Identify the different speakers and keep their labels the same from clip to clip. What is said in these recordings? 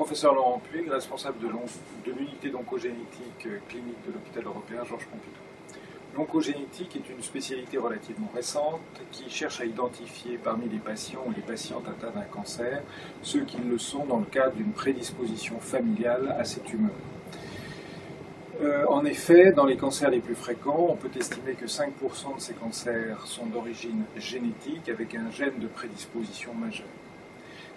Speaker 1: Professeur Laurent Puig, responsable de l'unité d'oncogénétique clinique de l'hôpital européen Georges Pompidou. L'oncogénétique est une spécialité relativement récente qui cherche à identifier parmi les patients ou les patientes atteints d'un cancer ceux qui le sont dans le cadre d'une prédisposition familiale à ces tumeurs. En effet, dans les cancers les plus fréquents, on peut estimer que 5% de ces cancers sont d'origine génétique avec un gène de prédisposition majeur.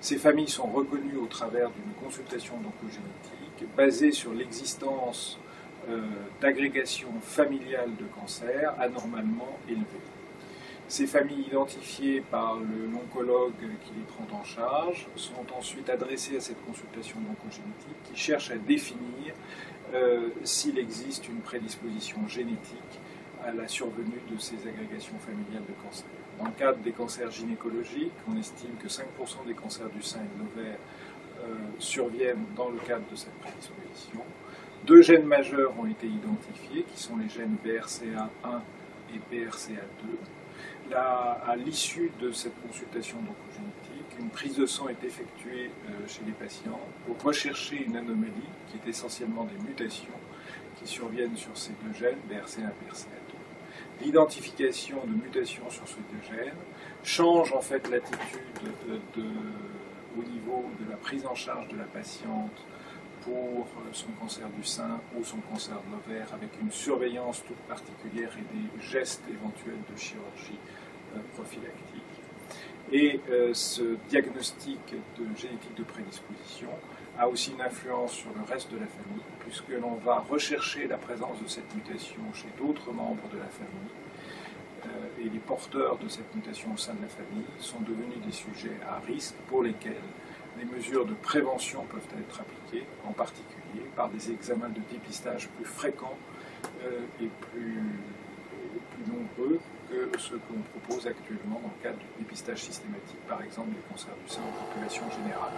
Speaker 1: Ces familles sont reconnues au travers d'une consultation d'oncogénétique basée sur l'existence d'agrégations familiales de cancer anormalement élevées. Ces familles identifiées par l'oncologue qui les prend en charge sont ensuite adressées à cette consultation d'oncogénétique qui cherche à définir s'il existe une prédisposition génétique à la survenue de ces agrégations familiales de cancer. Dans le cadre des cancers gynécologiques, on estime que 5% des cancers du sein et de l'ovaire surviennent dans le cadre de cette prédisposition. Deux gènes majeurs ont été identifiés, qui sont les gènes BRCA1 et BRCA2. À l'issue de cette consultation d'oncogénétique, une prise de sang est effectuée chez les patients pour rechercher une anomalie qui est essentiellement des mutations qui surviennent sur ces deux gènes, BRCA1 et BRCA2. L'identification de mutations sur ces deux gènes change en fait l'attitude au niveau de la prise en charge de la patiente pour son cancer du sein ou son cancer de l'ovaire, avec une surveillance toute particulière et des gestes éventuels de chirurgie prophylactique. Et ce diagnostic de génétique de prédisposition a aussi une influence sur le reste de la famille, puisque l'on va rechercher la présence de cette mutation chez d'autres membres de la famille. Et les porteurs de cette mutation au sein de la famille sont devenus des sujets à risque pour lesquels les mesures de prévention peuvent être appliquées, en particulier par des examens de dépistage plus fréquents et plus nombreux que ceux qu'on propose actuellement dans le cadre du dépistage systématique, par exemple du cancer du sein en population générale.